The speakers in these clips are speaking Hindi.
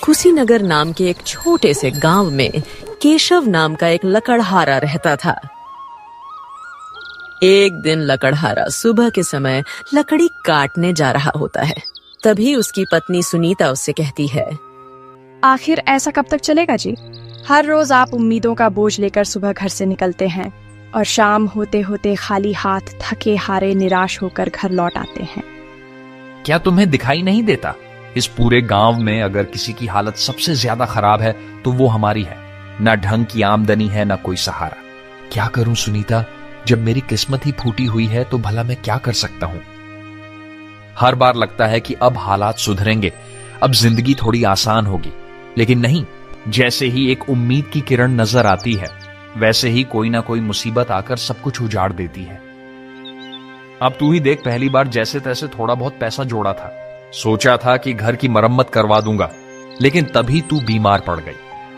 कुशीनगर नाम के एक छोटे से गांव में केशव नाम का एक लकड़हारा रहता था। एक दिन लकड़हारा सुबह के समय लकड़ी काटने जा रहा होता है। तभी उसकी पत्नी सुनीता उससे कहती है, आखिर ऐसा कब तक चलेगा जी? हर रोज आप उम्मीदों का बोझ लेकर सुबह घर से निकलते हैं और शाम होते होते खाली हाथ थके हारे निराश होकर घर लौट आते हैं। क्या तुम्हें दिखाई नहीं देता? इस पूरे गांव में अगर किसी की हालत सबसे ज्यादा खराब है तो वो हमारी है। ना ढंग की आमदनी है, ना कोई सहारा। क्या करूं सुनीता, जब मेरी किस्मत ही फूटी हुई है तो भला मैं क्या कर सकता हूं? हर बार लगता है कि अब हालात सुधरेंगे, अब जिंदगी थोड़ी आसान होगी, लेकिन नहीं। जैसे ही एक उम्मीद की किरण नजर आती है, वैसे ही कोई ना कोई मुसीबत आकर सब कुछ उजाड़ देती है। अब तू ही देख, पहली बार जैसे तैसे थोड़ा बहुत पैसा जोड़ा था, सोचा था कि घर की मरम्मत करवा दूंगा, लेकिन तभी तू बीमार पड़ गई।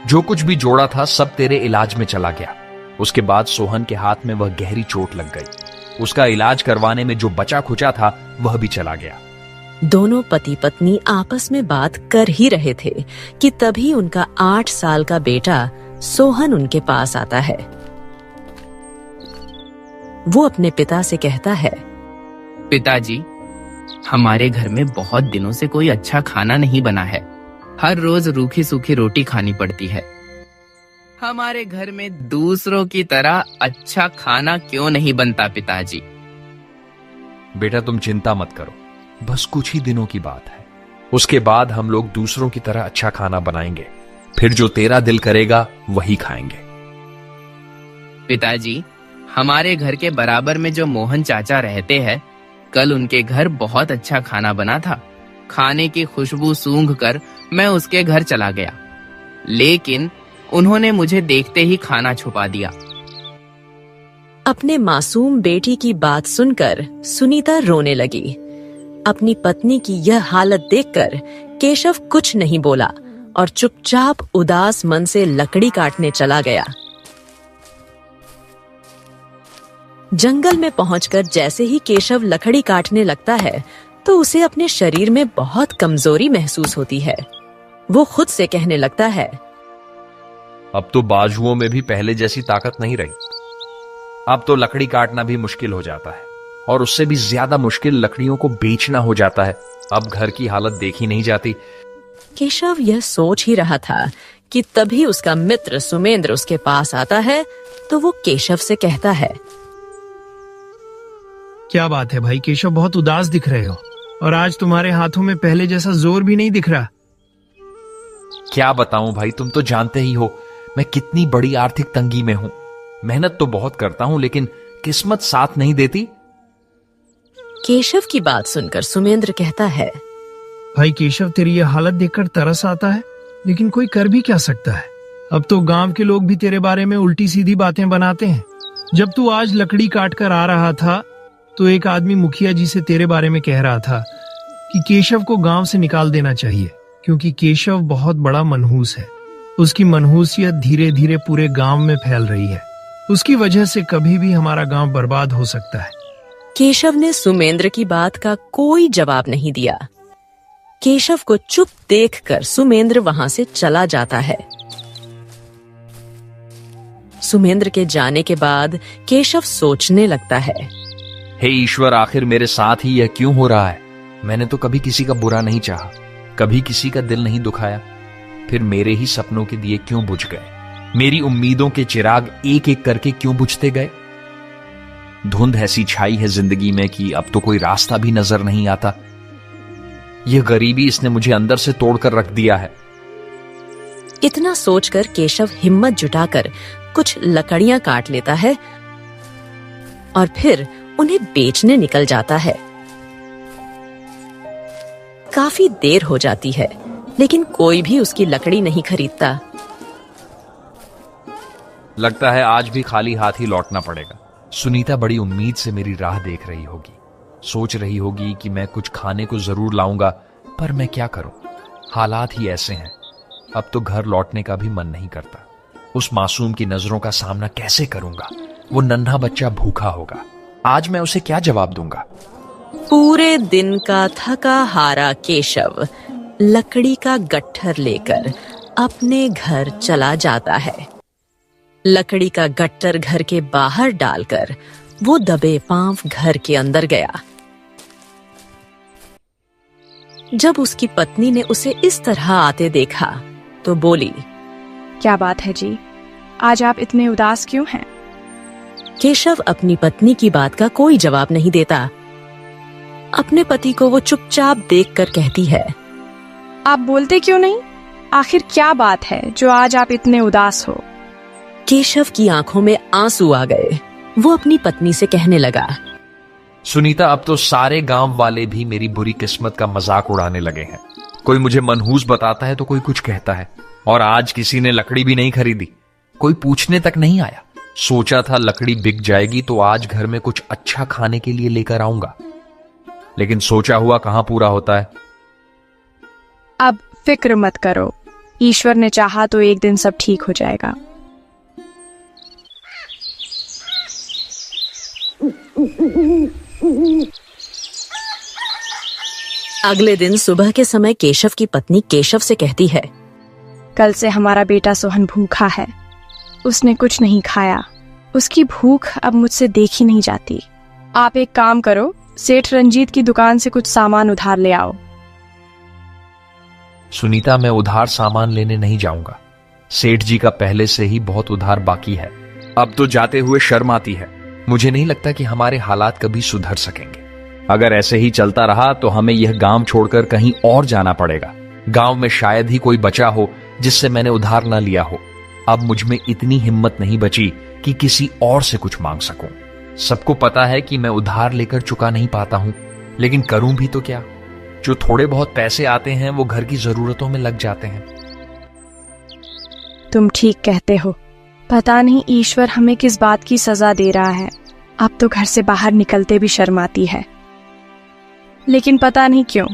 जो कुछ भी जोड़ा था सब तेरे इलाज में चला गया। उसके बाद सोहन के हाथ में वह गहरी चोट लग गई। उसका इलाज करवाने में जो बचा खुचा था वह भी चला गया। दोनों पति पत्नी आपस में बात कर ही रहे थे कि तभी उनका 8 साल का बेटा सोहन उनके पास आता है। वो अपने पिता से कहता है, पिताजी, हमारे घर में बहुत दिनों से कोई अच्छा खाना नहीं बना है। हर रोज रूखी सूखी रोटी खानी पड़ती है। हमारे घर में दूसरों की तरह अच्छा खाना क्यों नहीं बनता पिताजी? बेटा तुम चिंता मत करो, बस कुछ ही दिनों की बात है। उसके बाद हम लोग दूसरों की तरह अच्छा खाना बनाएंगे। फिर जो तेरा दिल करेगा वही खाएंगे। पिताजी, हमारे घर के बराबर में जो मोहन चाचा रहते हैं, कल उनके घर बहुत अच्छा खाना बना था। खाने की खुशबू सूंघकर मैं उसके घर चला गया, लेकिन उन्होंने मुझे देखते ही खाना छुपा दिया। अपने मासूम बेटी की बात सुनकर सुनीता रोने लगी। अपनी पत्नी की यह हालत देखकर केशव कुछ नहीं बोला और चुपचाप उदास मन से लकड़ी काटने चला गया। जंगल में पहुंचकर जैसे ही केशव लकड़ी काटने लगता है तो उसे अपने शरीर में बहुत कमजोरी महसूस होती है। वो खुद से कहने लगता है, अब तो बाजुओं में भी पहले जैसी ताकत नहीं रही। अब तो लकड़ी काटना भी मुश्किल हो जाता है, और उससे भी ज्यादा मुश्किल लकड़ियों को बेचना हो जाता है। अब घर की हालत देखी नहीं जाती। केशव यह सोच ही रहा था कि तभी उसका मित्र सुमेंद्र उसके पास आता है। तो वो केशव से कहता है, क्या बात है भाई केशव, बहुत उदास दिख रहे हो और आज तुम्हारे हाथों में पहले जैसा जोर भी नहीं दिख रहा। क्या बताऊं भाई, तुम तो जानते ही हो मैं कितनी बड़ी आर्थिक तंगी में हूं। मेहनत तो बहुत करता हूं, लेकिन किस्मत साथ नहीं देती। केशव की बात सुनकर सुमेंद्र कहता है, भाई केशव, तेरी यह हालत देखकर तरस आता है, लेकिन कोई कर भी क्या सकता है। अब तो गांव के लोग भी तेरे बारे में उल्टी सीधी बातें बनाते हैं। जब तू आज लकड़ी काट कर आ रहा था तो एक आदमी मुखिया जी से तेरे बारे में कह रहा था कि केशव को गांव से निकाल देना चाहिए, क्योंकि केशव बहुत बड़ा मनहूस है। उसकी मनहूसियत धीरे धीरे पूरे गांव में फैल रही है। उसकी वजह से कभी भी हमारा गांव बर्बाद हो सकता है। केशव ने सुमेंद्र की बात का कोई जवाब नहीं दिया। केशव को चुप देखकर सुमेंद्र वहां से चला जाता है। सुमेंद्र के जाने के बाद केशव सोचने लगता है, हे ईश्वर, आखिर मेरे साथ ही यह क्यों हो रहा है? मैंने तो कभी किसी का बुरा नहीं चाहा, कभी किसी का दिल नहीं दुखाया। फिर मेरे ही सपनों के दिए क्यों बुझ गए? मेरी उम्मीदों के चिराग एक एक करके क्यों बुझते गए? धुंध ऐसी छाई है जिंदगी में कि अब तो कोई रास्ता भी नजर नहीं आता। यह गरीबी, इसने मुझे अंदर से तोड़कर रख दिया है। इतना सोचकर केशव हिम्मत जुटाकर कुछ लकड़ियां काट लेता है और फिर उन्हें बेचने निकल जाता है। काफी देर हो जाती है, लेकिन कोई भी उसकी लकड़ी नहीं खरीदता। लगता है आज भी खाली हाथ ही लौटना पड़ेगा। सुनीता बड़ी उम्मीद से मेरी राह देख रही होगी, सोच रही होगी कि मैं कुछ खाने को जरूर लाऊंगा, पर मैं क्या करूं? हालात ही ऐसे हैं। अब तो घर लौटने का भी मन नहीं करता। उस मासूम की नजरों का सामना कैसे करूंगा? वो नन्हा बच्चा भूखा होगा, आज मैं उसे क्या जवाब दूंगा? पूरे दिन का थका हारा केशव लकड़ी का गट्ठर लेकर अपने घर चला जाता है। लकड़ी का गट्ठर घर के बाहर डालकर वो दबे पांव घर के अंदर गया। जब उसकी पत्नी ने उसे इस तरह आते देखा तो बोली, क्या बात है जी, आज आप इतने उदास क्यों हैं? केशव अपनी पत्नी की बात का कोई जवाब नहीं देता। अपने पति को वो चुपचाप देखकर कहती है, आप बोलते क्यों नहीं? आखिर क्या बात है जो आज आप इतने उदास हो? केशव की आंखों में आंसू आ गए। वो अपनी पत्नी से कहने लगा, सुनीता, अब तो सारे गांव वाले भी मेरी बुरी किस्मत का मजाक उड़ाने लगे हैं। कोई मुझे मनहूस बताता है तो कोई कुछ कहता है, और आज किसी ने लकड़ी भी नहीं खरीदी। कोई पूछने तक नहीं आया। सोचा था लकड़ी बिक जाएगी तो आज घर में कुछ अच्छा खाने के लिए लेकर आऊंगा, लेकिन सोचा हुआ कहां पूरा होता है। अब फिक्र मत करो, ईश्वर ने चाहा तो एक दिन सब ठीक हो जाएगा। अगले दिन सुबह के समय केशव की पत्नी केशव से कहती है, कल से हमारा बेटा सोहन भूखा है। उसने कुछ नहीं खाया। उसकी भूख अब मुझसे देखी नहीं जाती। आप एक काम करो, सेठ रंजीत की दुकान से कुछ सामान उधार ले आओ। सुनीता, मैं उधार सामान लेने नहीं जाऊंगा। सेठ जी का पहले से ही बहुत उधार बाकी है। अब तो जाते हुए शर्म आती है। मुझे नहीं लगता कि हमारे हालात कभी सुधर सकेंगे। अगर ऐसे ही चलता रहा तो हमें यह गांव छोड़कर कहीं और जाना पड़ेगा। गांव में शायद ही कोई बचा हो जिससे मैंने उधार ना लिया हो। अब मुझ में इतनी हिम्मत नहीं बची कि किसी और से कुछ मांग सकूं। सबको पता है कि मैं उधार लेकर चुका नहीं पाता हूं, लेकिन करूं भी तो क्या? जो थोड़े बहुत पैसे आते हैं वो घर की जरूरतों में लग जाते हैं। तुम ठीक कहते हो। पता नहीं ईश्वर हमें किस बात की सजा दे रहा है। अब तो घर से बाहर निकलते भी शर्म आती है। लेकिन पता नहीं क्यों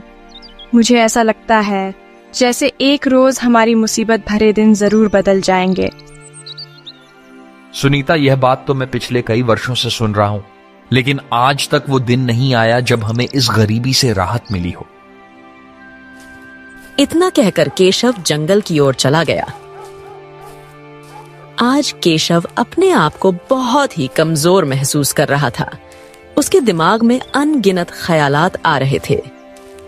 मुझे ऐसा लगता है जैसे एक रोज हमारी मुसीबत भरे दिन जरूर बदल जाएंगे। सुनीता, यह बात तो मैं पिछले कई वर्षों से सुन रहा हूं, लेकिन आज तक वो दिन नहीं आया जब हमें इस गरीबी से राहत मिली हो। इतना कहकर केशव जंगल की ओर चला गया। आज केशव अपने आप को बहुत ही कमजोर महसूस कर रहा था। उसके दिमाग में अनगिनत ख्यालात आ रहे थे।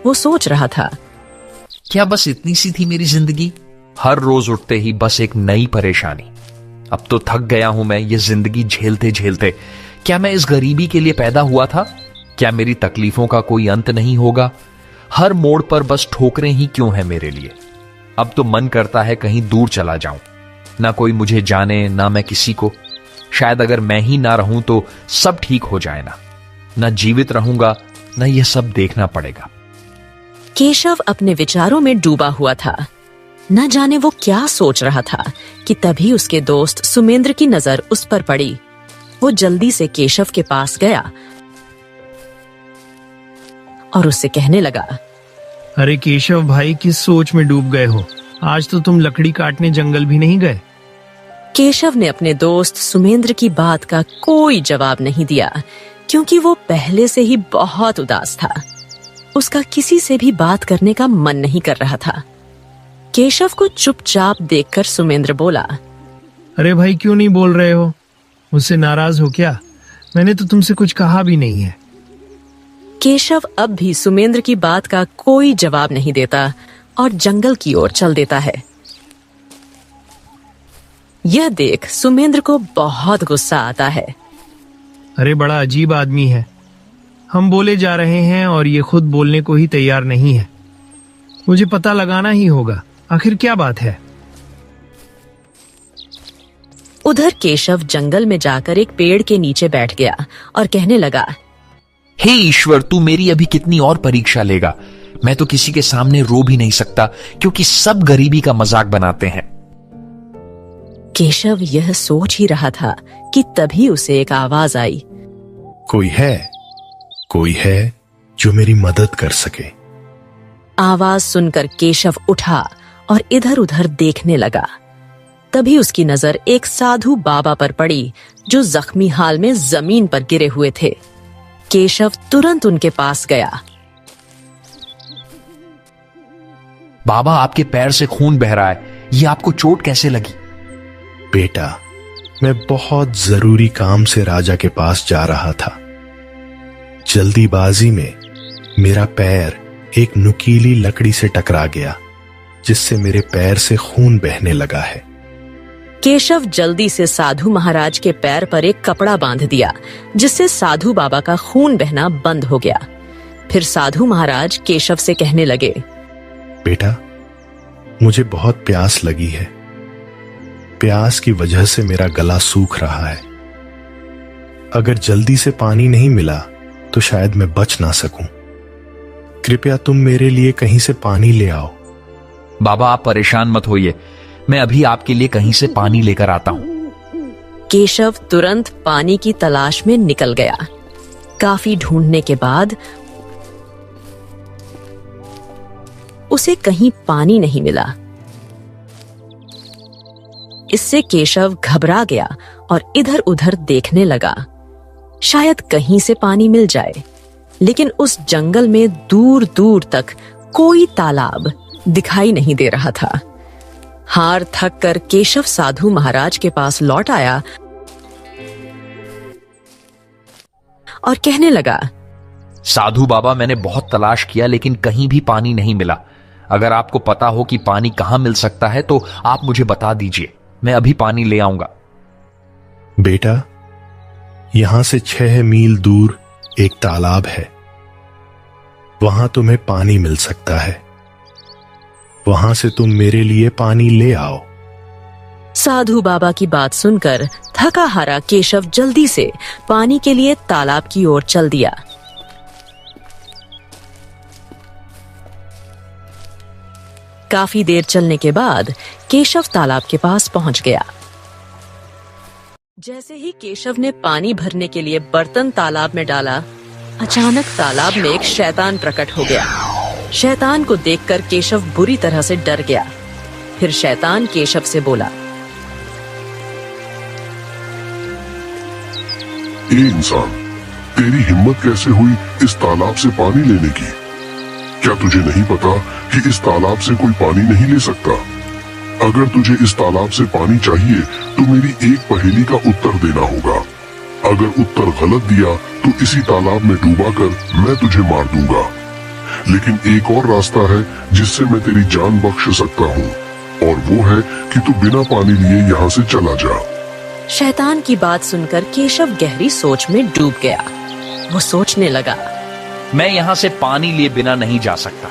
वो सोच रहा था, क्या बस इतनी सी थी मेरी जिंदगी? हर रोज उठते ही बस एक नई परेशानी। अब तो थक गया हूं मैं ये जिंदगी झेलते झेलते। क्या मैं इस गरीबी के लिए पैदा हुआ था? क्या मेरी तकलीफों का कोई अंत नहीं होगा? हर मोड़ पर बस ठोकरें ही क्यों हैं मेरे लिए? अब तो मन करता है कहीं दूर चला जाऊं। ना कोई मुझे जाने, ना मैं किसी को। शायद अगर मैं ही ना रहूं तो सब ठीक हो जाए ना जीवित रहूंगा, ना यह सब देखना पड़ेगा। केशव अपने विचारों में डूबा हुआ था। न जाने वो क्या सोच रहा था कि तभी उसके दोस्त सुमेंद्र की नजर उस पर पड़ी। वो जल्दी से केशव के पास गया और उससे कहने लगा, अरे केशव भाई, किस सोच में डूब गए हो? आज तो तुम लकड़ी काटने जंगल भी नहीं गए। केशव ने अपने दोस्त सुमेंद्र की बात का कोई जवाब नहीं दिया, क्योंकि वो पहले से ही बहुत उदास था। उसका किसी से भी बात करने का मन नहीं कर रहा था। केशव को चुपचाप देखकर सुमेंद्र बोला, अरे भाई, क्यों नहीं बोल रहे हो? मुझसे नाराज हो क्या? मैंने तो तुमसे कुछ कहा भी नहीं है। केशव अब भी सुमेंद्र की बात का कोई जवाब नहीं देता और जंगल की ओर चल देता है। यह देख सुमेंद्र को बहुत गुस्सा आता है। अरे बड़ा अजीब आदमी है। हम बोले जा रहे हैं और ये खुद बोलने को ही तैयार नहीं है। मुझे पता लगाना ही होगा, आखिर क्या बात है। उधर केशव जंगल में जाकर एक पेड़ के नीचे बैठ गया और कहने लगा, हे ईश्वर, तू मेरी अभी कितनी और परीक्षा लेगा? मैं तो किसी के सामने रो भी नहीं सकता, क्योंकि सब गरीबी का मजाक बनाते हैं। केशव यह सोच ही रहा था कि तभी उसे एक आवाज आई, कोई है जो मेरी मदद कर सके। आवाज सुनकर केशव उठा और इधर उधर देखने लगा। तभी उसकी नजर एक साधु बाबा पर पड़ी जो जख्मी हाल में जमीन पर गिरे हुए थे। केशव तुरंत उनके पास गया। बाबा, आपके पैर से खून बह रहा है, ये आपको चोट कैसे लगी? बेटा, मैं बहुत जरूरी काम से राजा के पास जा रहा था। जल्दीबाजी में मेरा पैर एक नुकीली लकड़ी से टकरा गया, जिससे मेरे पैर से खून बहने लगा है। केशव जल्दी से साधु महाराज के पैर पर एक कपड़ा बांध दिया, जिससे साधु बाबा का खून बहना बंद हो गया। फिर साधु महाराज केशव से कहने लगे, बेटा, मुझे बहुत प्यास लगी है। प्यास की वजह से मेरा गला सूख रहा है। अगर जल्दी से पानी नहीं मिला तो शायद मैं बच ना सकूं। कृपया तुम मेरे लिए कहीं से पानी ले आओ। बाबा, आप परेशान मत होइए, मैं अभी आपके लिए कहीं से पानी लेकर आता हूं। केशव तुरंत पानी की तलाश में निकल गया। काफी ढूंढने के बाद उसे कहीं पानी नहीं मिला। इससे केशव घबरा गया और इधर उधर देखने लगा, शायद कहीं से पानी मिल जाए। लेकिन उस जंगल में दूर दूर तक कोई तालाब दिखाई नहीं दे रहा था। हार थक कर केशव साधु महाराज के पास लौट आया और कहने लगा, साधु बाबा, मैंने बहुत तलाश किया लेकिन कहीं भी पानी नहीं मिला। अगर आपको पता हो कि पानी कहां मिल सकता है तो आप मुझे बता दीजिए, मैं अभी पानी ले आऊंगा। बेटा, यहां से 6 मील दूर एक तालाब है। वहां तुम्हें पानी मिल सकता है। वहां से तुम मेरे लिए पानी ले आओ। साधु बाबा की बात सुनकर थका हारा केशव जल्दी से पानी के लिए तालाब की ओर चल दिया। काफी देर चलने के बाद केशव तालाब के पास पहुंच गया। जैसे ही केशव ने पानी भरने के लिए बर्तन तालाब में डाला, अचानक तालाब में एक शैतान प्रकट हो गया। शैतान को देखकर केशव बुरी तरह से डर गया। फिर शैतान केशव से बोला, ए इंसान, तेरी हिम्मत कैसे हुई इस तालाब से पानी लेने की? क्या तुझे नहीं पता कि इस तालाब से कोई पानी नहीं ले सकता? अगर तुझे इस तालाब से पानी चाहिए तो मेरी एक पहेली का उत्तर देना होगा। अगर उत्तर गलत दिया तो इसी तालाब में डूबा कर मैं तुझे मार दूंगा। लेकिन एक और रास्ता है जिससे मैं तेरी जान बख्श सकता हूँ, और वो है कि तू बिना पानी लिए यहाँ से चला जा। शैतान की बात सुनकर केशव गहरी सोच में डूब गया। वो सोचने लगा, मैं यहां से पानी लिए बिना नहीं जा सकता।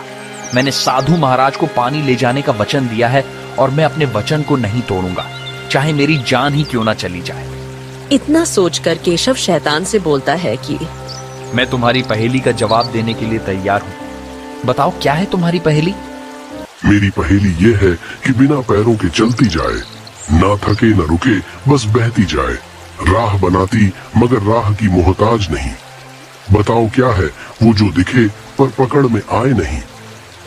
मैंने साधु महाराज को पानी ले जाने का वचन दिया है और मैं अपने वचन को नहीं तोड़ूंगा, चाहे मेरी जान ही क्यों ना चली जाए। इतना सोचकर केशव शैतान से बोलता है कि मैं तुम्हारी पहेली का जवाब देने के लिए तैयार हूँ। बताओ, क्या है तुम्हारी पहेली? मेरी पहेली ये है कि बिना पैरों के चलती जाए, ना थके न रुके, बस बहती जाए, राह बनाती मगर राह की मोहताज नहीं। बताओ क्या है वो जो दिखे पर पकड़ में आए नहीं।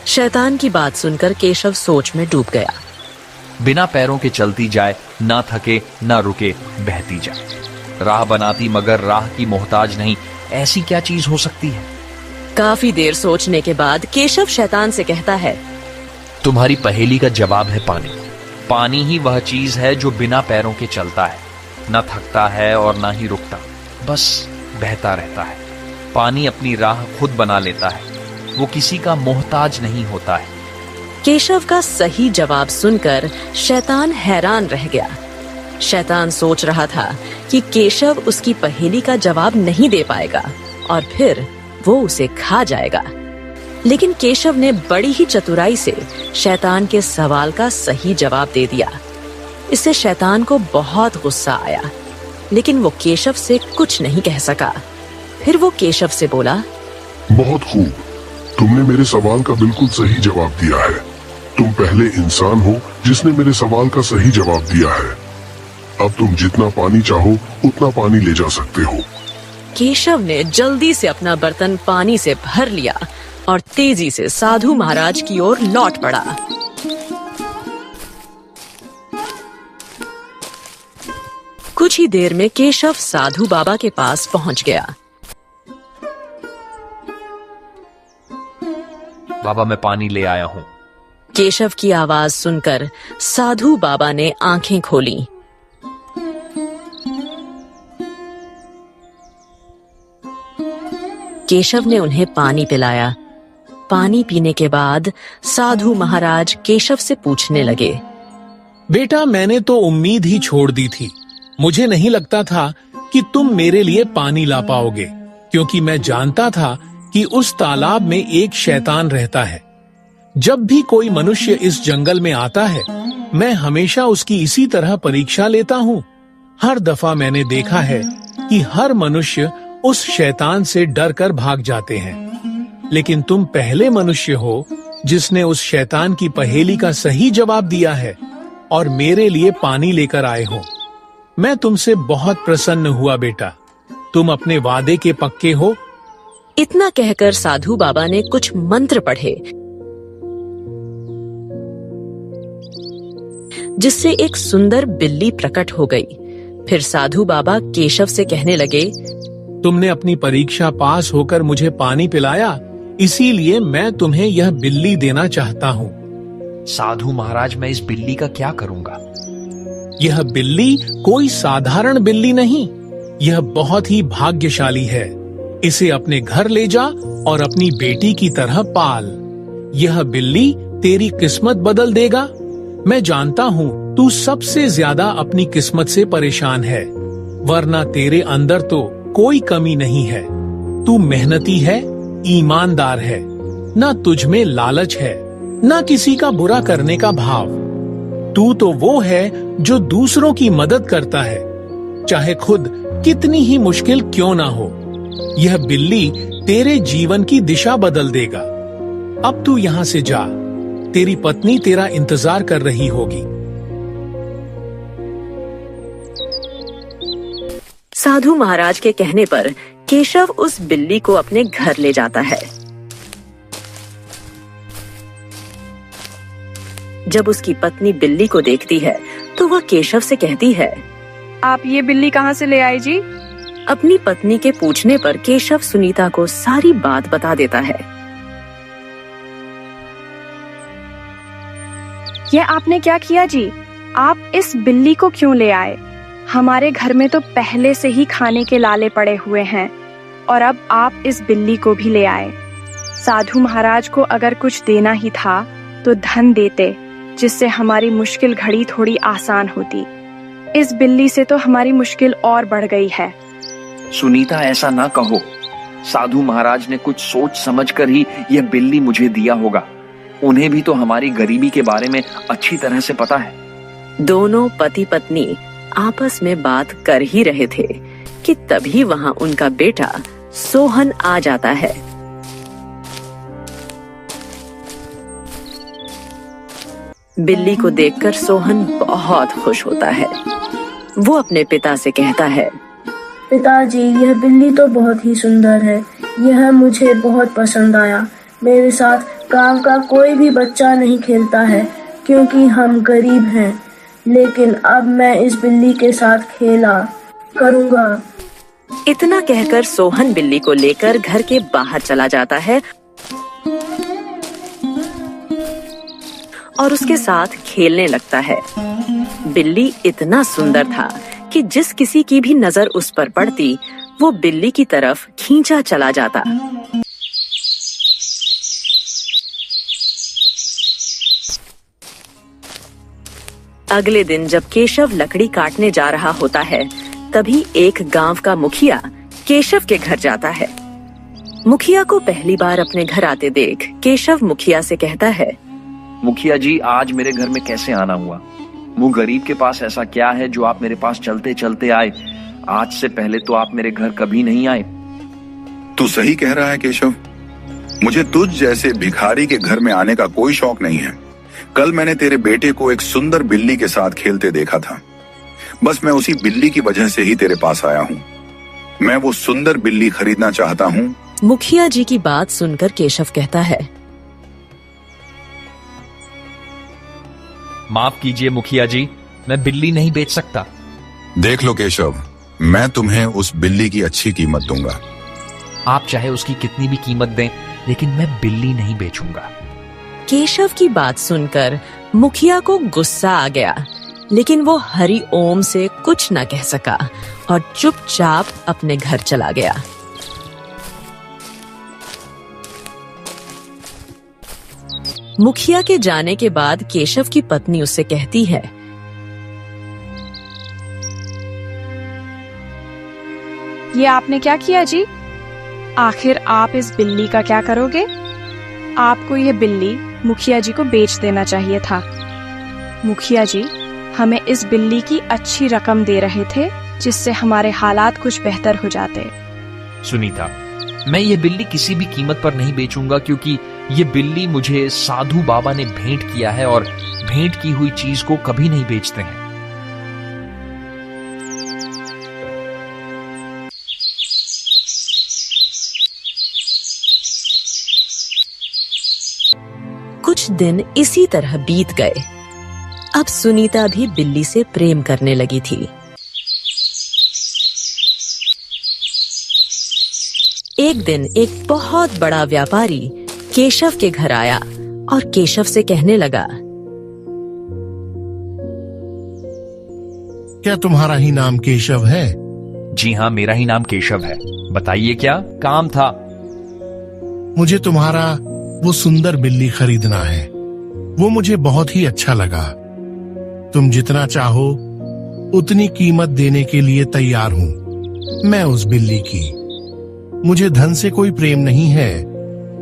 शैतान की बात सुनकर केशव सोच में डूब गया। बिना पैरों के चलती जाए, ना थके ना रुके, बहती जाए, राह बनाती मगर राह की मोहताज नहीं, ऐसी क्या चीज हो सकती है? काफी देर सोचने के बाद केशव शैतान से कहता है, तुम्हारी पहेली का जवाब है पानी। पानी ही वह चीज है जो बिना पैरों के चलता है, न थकता है और ना ही रुकता, बस बहता रहता है। पानी अपनी राह खुद बना लेता है, वो किसी का मोहताज नहीं होता है। केशव का सही जवाब सुनकर शैतान हैरान रह गया। शैतान सोच रहा था कि केशव उसकी पहेली का जवाब नहीं दे पाएगा और फिर वो उसे खा जाएगा। लेकिन केशव ने बड़ी ही चतुराई से शैतान के सवाल का सही जवाब दे दिया। इससे शैतान को बहुत गुस्सा आया, लेकिन वो केशव से कुछ नहीं कह सका। फिर वो केशव से बोला, बहुत खूब, तुमने मेरे सवाल का बिल्कुल सही जवाब दिया है। तुम पहले इंसान हो जिसने मेरे सवाल का सही जवाब दिया है। अब तुम जितना पानी चाहो उतना पानी ले जा सकते हो। केशव ने जल्दी से अपना बर्तन पानी से भर लिया और तेजी से साधु महाराज की ओर लौट पड़ा। कुछ ही देर में केशव साधु बाबा के पास पहुंच गया। बाबा, मैं पानी ले आया हूं। केशव की आवाज सुनकर साधु बाबा ने आंखें खोली। केशव ने उन्हें पानी पिलाया। पानी पीने के बाद साधु महाराज केशव से पूछने लगे, बेटा, मैंने तो उम्मीद ही छोड़ दी थी। मुझे नहीं लगता था कि तुम मेरे लिए पानी ला पाओगे, क्योंकि मैं जानता था कि उस तालाब में एक शैतान रहता है। जब भी कोई मनुष्य इस जंगल में आता है, मैं हमेशा उसकी इसी तरह परीक्षा लेता हूँ। हर दफा मैंने देखा है कि हर मनुष्य उस शैतान से डर कर भाग जाते हैं, लेकिन तुम पहले मनुष्य हो जिसने उस शैतान की पहेली का सही जवाब दिया है और मेरे लिए पानी लेकर आए हो। मैं तुमसे बहुत प्रसन्न हुआ बेटा। तुम अपने वादे के पक्के हो? इतना कहकर साधु बाबा ने कुछ मंत्र पढ़े, जिससे एक सुंदर बिल्ली प्रकट हो गई। फिर साधु बाबा केशव से कहने लगे, तुमने अपनी परीक्षा पास होकर मुझे पानी पिलाया, इसीलिए मैं तुम्हें यह बिल्ली देना चाहता हूँ। साधु महाराज, मैं इस बिल्ली का क्या करूंगा? यह बिल्ली कोई साधारण बिल्ली नहीं, यह बहुत ही भाग्यशाली है। इसे अपने घर ले जा और अपनी बेटी की तरह पाल। यह बिल्ली तेरी किस्मत बदल देगा। मैं जानता हूँ तू सबसे ज्यादा अपनी किस्मत से परेशान है, वरना तेरे अंदर तो कोई कमी नहीं है। तू मेहनती है, ईमानदार है, ना तुझ में लालच है, ना किसी का बुरा करने का भाव। तू तो वो है जो दूसरों की मदद करता है, चाहे खुद कितनी ही मुश्किल क्यों ना हो। यह बिल्ली तेरे जीवन की दिशा बदल देगा। अब तू यहाँ से जा, तेरी पत्नी तेरा इंतजार कर रही होगी। साधु महाराज के कहने पर केशव उस बिल्ली को अपने घर ले जाता है। जब उसकी पत्नी बिल्ली को देखती है तो वह केशव से कहती है, आप ये बिल्ली कहाँ से ले आए जी? अपनी पत्नी के पूछने पर केशव सुनीता को सारी बात बता देता है। यह आपने क्या किया जी? आप इस बिल्ली को क्यों ले आए? हमारे घर में तो पहले से ही खाने के लाले पड़े हुए हैं और अब आप इस बिल्ली को भी ले आए। साधु महाराज को अगर कुछ देना ही था तो धन देते, जिससे हमारी मुश्किल घड़ी थोड़ी आसान होती। इस बिल्ली से तो हमारी मुश्किल और बढ़ गई है। सुनीता, ऐसा ना कहो। साधु महाराज ने कुछ सोच समझ कर ही यह बिल्ली मुझे दिया होगा। उन्हें भी तो हमारी गरीबी के बारे में अच्छी तरह से पता है। दोनों पति पत्नी आपस में बात कर ही रहे थे कि तभी वहां उनका बेटा सोहन आ जाता है। बिल्ली को देखकर सोहन बहुत खुश होता है। वो अपने पिता से कहता है, पिताजी, यह बिल्ली तो बहुत ही सुंदर है। यह मुझे बहुत पसंद आया। मेरे साथ गांव का कोई भी बच्चा नहीं खेलता है क्योंकि हम गरीब हैं, लेकिन अब मैं इस बिल्ली के साथ खेला करूंगा। इतना कहकर सोहन बिल्ली को लेकर घर के बाहर चला जाता है और उसके साथ खेलने लगता है। बिल्ली इतना सुंदर था कि जिस किसी की भी नजर उस पर पड़ती, वो बिल्ली की तरफ खींचा चला जाता। अगले दिन जब केशव लकड़ी काटने जा रहा होता है, तभी एक गांव का मुखिया केशव के घर जाता है। मुखिया को पहली बार अपने घर आते देख केशव मुखिया से कहता है, मुखिया जी, आज मेरे घर में कैसे आना हुआ? वो गरीब के पास ऐसा क्या है जो आप मेरे पास चलते चलते आए? आज से पहले तो आप मेरे घर कभी नहीं आए। तू सही कह रहा है केशव, मुझे तुझ जैसे भिखारी के घर में आने का कोई शौक नहीं है। कल मैंने तेरे बेटे को एक सुंदर बिल्ली के साथ खेलते देखा था। बस मैं उसी बिल्ली की वजह से ही तेरे पास आया हूँ। मैं वो सुंदर बिल्ली खरीदना चाहता हूँ। मुखिया जी की बात सुनकर केशव कहता है, माफ कीजिए मुखिया जी, मैं बिल्ली नहीं बेच सकता। देख लो केशव, मैं तुम्हें उस बिल्ली की अच्छी कीमत दूंगा। आप चाहे उसकी कितनी भी कीमत दें, लेकिन मैं बिल्ली नहीं बेचूंगा। केशव की बात सुनकर मुखिया को गुस्सा आ गया, लेकिन वो हरि ओम से कुछ न कह सका और चुपचाप अपने घर चला गया। मुखिया के जाने के बाद केशव की पत्नी उससे कहती है, ये आपने क्या किया जी? आखिर आप इस बिल्ली का क्या करोगे? आपको ये बिल्ली मुखिया जी को बेच देना चाहिए था। मुखिया जी हमें इस बिल्ली की अच्छी रकम दे रहे थे, जिससे हमारे हालात कुछ बेहतर हो जाते। सुनीता, मैं ये बिल्ली किसी भी कीमत पर नहीं बेचूंगा, क्योंकि ये बिल्ली मुझे साधु बाबा ने भेंट किया है और भेंट की हुई चीज को कभी नहीं बेचते हैं। कुछ दिन इसी तरह बीत गए। अब सुनीता भी बिल्ली से प्रेम करने लगी थी। एक दिन एक बहुत बड़ा व्यापारी केशव के घर आया और केशव से कहने लगा, क्या तुम्हारा ही नाम केशव है? जी हाँ, मेरा ही नाम केशव है। बताइए क्या काम था? मुझे तुम्हारा वो सुंदर बिल्ली खरीदना है। वो मुझे बहुत ही अच्छा लगा। तुम जितना चाहो उतनी कीमत देने के लिए तैयार हूँ मैं उस बिल्ली की। मुझे धन से कोई प्रेम नहीं है।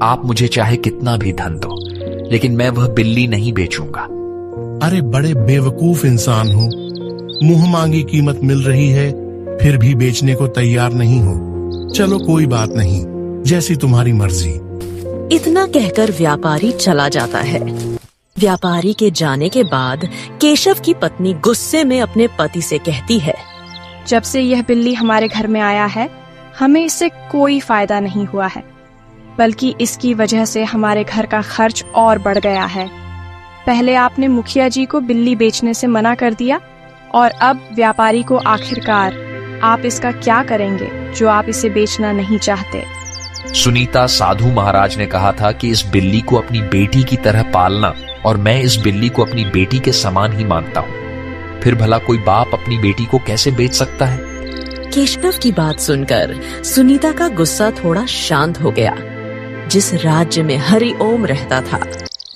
आप मुझे चाहे कितना भी धन दो, लेकिन मैं वह बिल्ली नहीं बेचूंगा। अरे बड़े बेवकूफ इंसान हो। मुंह मांगी कीमत मिल रही है, फिर भी बेचने को तैयार नहीं हो। चलो कोई बात नहीं, जैसी तुम्हारी मर्जी। इतना कहकर व्यापारी चला जाता है। व्यापारी के जाने के बाद केशव की पत्नी गुस्से में अपने पति से कहती है, जब से यह बिल्ली हमारे घर में आया है, हमें इससे कोई फायदा नहीं हुआ है, बल्कि इसकी वजह से हमारे घर का खर्च और बढ़ गया है। पहले आपने मुखिया जी को बिल्ली बेचने से मना कर दिया, और अब व्यापारी को आखिरकार आप इसका क्या करेंगे जो आप इसे बेचना नहीं चाहते? सुनीता, साधु महाराज ने कहा था कि इस बिल्ली को अपनी बेटी की तरह पालना, और मैं इस बिल्ली को अपनी बेटी के समान ही मानता हूँ। फिर भला कोई बाप अपनी बेटी को कैसे बेच सकता है? केशव की बात सुनकर सुनीता का गुस्सा थोड़ा शांत हो गया। जिस राज्य में हरि ओम रहता था,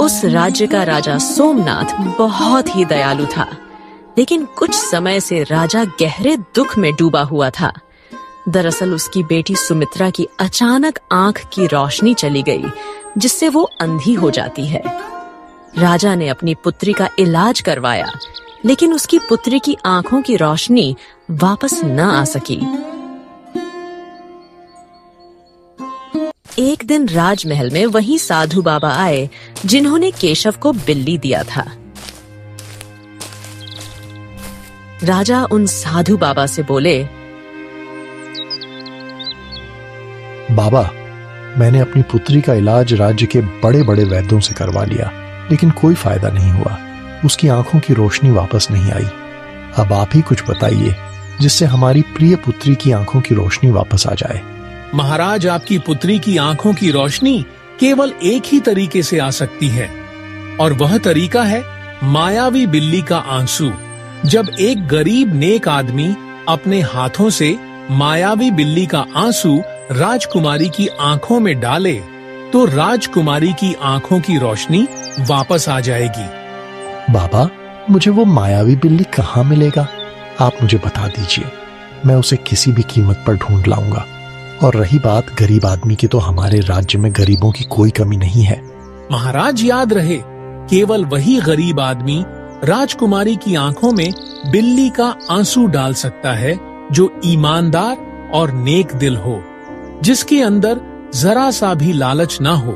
उस राज्य का राजा सोमनाथ बहुत ही दयालु था, लेकिन कुछ समय से राजा गहरे दुख में डूबा हुआ था। दरअसल उसकी बेटी सुमित्रा की अचानक आंख की रोशनी चली गई, जिससे वो अंधी हो जाती है। राजा ने अपनी पुत्री का इलाज करवाया, लेकिन उसकी पुत्री की आंखों की रोशनी वापस न आ सकी। एक दिन राजमहल में वही साधु बाबा आए, जिन्होंने केशव को बिल्ली दिया था। राजा उन साधु बाबा से बोले, बाबा, मैंने अपनी पुत्री का इलाज राज्य के बड़े बड़े वैद्यों से करवा लिया, लेकिन कोई फायदा नहीं हुआ। उसकी आंखों की रोशनी वापस नहीं आई। अब आप ही कुछ बताइए, जिससे हमारी प्रिय पुत्री की आंखों की रोशनी वापस आ जाए। महाराज, आपकी पुत्री की आंखों की रोशनी केवल एक ही तरीके से आ सकती है, और वह तरीका है मायावी बिल्ली का आंसू। जब एक गरीब नेक आदमी अपने हाथों से मायावी बिल्ली का आंसू राजकुमारी की आंखों में डाले, तो राजकुमारी की आंखों की रोशनी वापस आ जाएगी। बाबा, मुझे वो मायावी बिल्ली कहाँ मिलेगा? आप मुझे बता दीजिए, मैं उसे किसी भी कीमत पर ढूंढ लाऊंगा। और रही बात गरीब आदमी की, तो हमारे राज्य में गरीबों की कोई कमी नहीं है। महाराज, याद रहे, केवल वही गरीब आदमी राजकुमारी की आंखों में बिल्ली का आंसू डाल सकता है जो ईमानदार और नेक दिल हो, जिसके अंदर जरा सा भी लालच ना हो।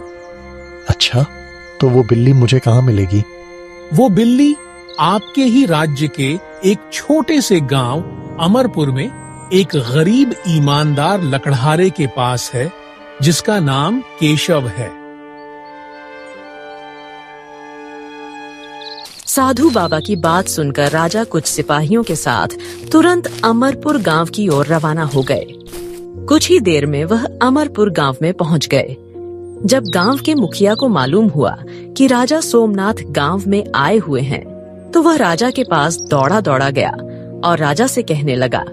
अच्छा, तो वो बिल्ली मुझे कहाँ मिलेगी? वो बिल्ली आपके ही राज्य के एक छोटे से गांव अमरपुर में एक गरीब ईमानदार लकड़हारे के पास है, जिसका नाम केशव है। साधु बाबा की बात सुनकर राजा कुछ सिपाहियों के साथ तुरंत अमरपुर गांव की ओर रवाना हो गए। कुछ ही देर में वह अमरपुर गांव में पहुंच गए। जब गांव के मुखिया को मालूम हुआ कि राजा सोमनाथ गांव में आए हुए हैं, तो वह राजा के पास दौड़ा दौड़ा गया और राजा से कहने लगा,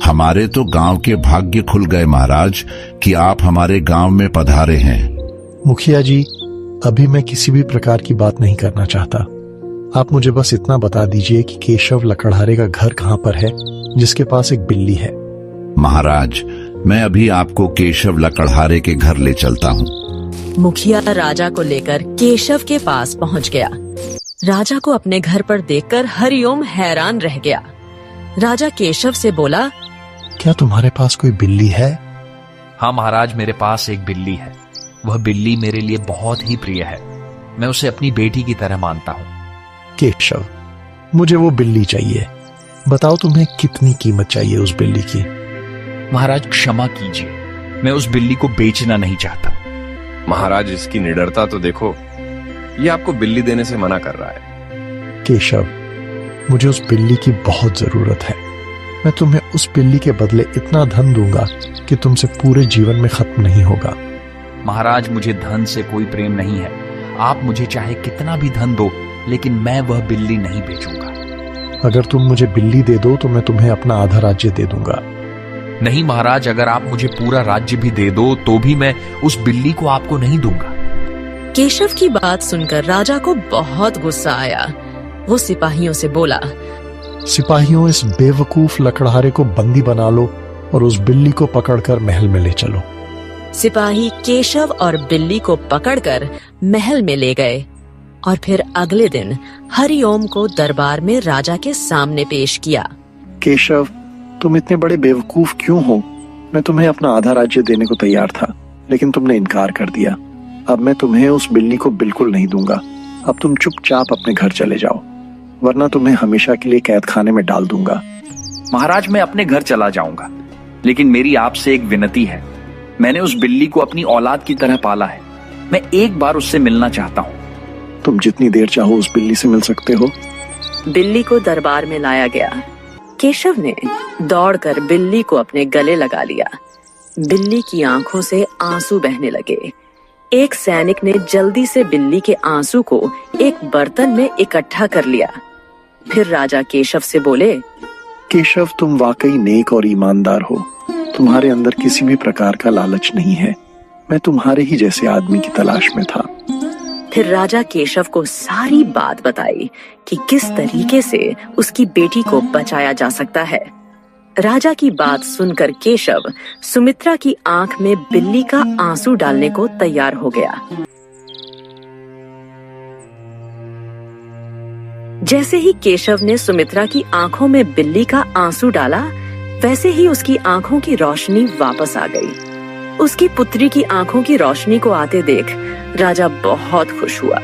हमारे तो गांव के भाग्य खुल गए महाराज कि आप हमारे गांव में पधारे हैं। मुखिया जी, अभी मैं किसी भी प्रकार की बात नहीं करना चाहता। आप मुझे बस इतना बता दीजिए कि केशव लकड़हारे का घर कहाँ पर है जिसके पास एक बिल्ली है। महाराज, मैं अभी आपको केशव लकड़हारे के घर ले चलता हूँ। मुखिया राजा को लेकर केशव के पास पहुंच गया। राजा को अपने घर पर देखकर हरिओम हैरान रह गया। राजा केशव से बोला, क्या तुम्हारे पास कोई बिल्ली है? हाँ महाराज, मेरे पास एक बिल्ली है। वह बिल्ली मेरे लिए बहुत ही प्रिय है। मैं उसे अपनी बेटी की तरह मानता हूँ। केशव, मुझे वो बिल्ली चाहिए। बताओ तुम्हें कितनी कीमत चाहिए उस बिल्ली की? महाराज क्षमा कीजिए, मैं उस बिल्ली को बेचना नहीं चाहता। महाराज, इसकी निडरता तो देखो, ये आपको बिल्ली देने से मना कर रहा है। केशव, मुझे उस बिल्ली की बहुत जरूरत है। मैं तुम्हें उस बिल्ली के बदले इतना धन दूंगा कि तुमसे पूरे जीवन में खत्म नहीं होगा। महाराज, मुझे धन से कोई प्रेम नहीं है। आप मुझे चाहे कितना भी धन दो, लेकिन मैं वह बिल्ली नहीं बेचूंगा। अगर तुम मुझे बिल्ली दे दो तो मैं तुम्हें अपना आधा राज्य दे दूंगा। नहीं महाराज, अगर आप मुझे पूरा राज्य भी दे दो तो भी मैं उस बिल्ली को आपको नहीं दूंगा। केशव की बात सुनकर राजा को बहुत गुस्सा आया। वो सिपाहियों से बोला, सिपाहियों, इस बेवकूफ लकड़हारे को बंदी बना लो और उस बिल्ली को पकड़कर महल में ले चलो। सिपाही केशव और बिल्ली को पकड़कर महल में ले गए और फिर अगले दिन हरिओम को दरबार में राजा के सामने पेश किया। केशव, तुम इतने बड़े बेवकूफ क्यों हो? मैं तुम्हें अपना आधा राज्य देने को तैयार था, लेकिन तुमने इनकार कर दिया। अब मैं तुम्हें उस बिल्ली को बिल्कुल नहीं दूंगा। अब तुम चुपचाप अपने घर चले जाओ, वरना तुम्हें हमेशा के लिए कैद खाने में डाल दूंगा। महाराज, मैं अपने घर चला जाऊंगा, लेकिन मेरी आपसे एक विनती है। मैंने उस बिल्ली को अपनी औलाद की तरह पाला है। मैं एक बार उससे मिलना चाहता हूँ। तुम जितनी देर चाहो उस बिल्ली से मिल सकते हो। बिल्ली को दरबार में लाया गया। केशव ने दौड़कर बिल्ली को अपने गले लगा लिया। बिल्ली की आंखों से आंसू बहने लगे। एक सैनिक ने जल्दी से बिल्ली के आंसू को एक बर्तन में इकट्ठा कर लिया। फिर राजा केशव से बोले, केशव, तुम वाकई नेक और ईमानदार हो। तुम्हारे अंदर किसी भी प्रकार का लालच नहीं है। मैं तुम्हारे ही जैसे आदमी की तलाश में था। फिर राजा केशव को सारी बात बताई कि किस तरीके से उसकी बेटी को बचाया जा सकता है। राजा की बात सुनकर केशव सुमित्रा की आंख में बिल्ली का आंसू डालने को तैयार हो गया। जैसे ही केशव ने सुमित्रा की आंखों में बिल्ली का आंसू डाला, वैसे ही उसकी आंखों की रोशनी वापस आ गई। उसकी पुत्री की आंखों की रोशनी को आते देख राजा बहुत खुश हुआ।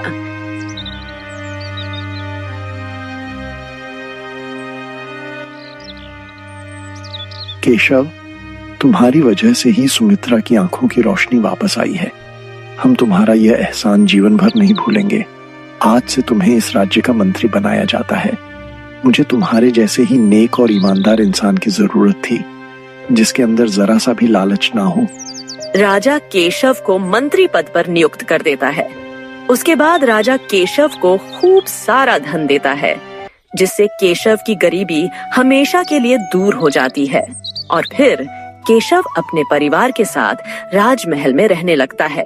केशव, तुम्हारी वजह से ही सुमित्रा की आंखों की रोशनी वापस आई है। हम तुम्हारा यह एहसान जीवन भर नहीं भूलेंगे। आज से तुम्हें इस राज्य का मंत्री बनाया जाता है। मुझे तुम्हारे जैसे ही नेक और ईमानदार इंसान की जरूरत थी, जिसके अंदर जरा सा भी लालच ना हो। राजा केशव को मंत्री पद पर नियुक्त कर देता है। उसके बाद राजा केशव को खूब सारा धन देता है, जिससे केशव की गरीबी हमेशा के लिए दूर हो जाती है और फिर केशव अपने परिवार के साथ राजमहल में रहने लगता है।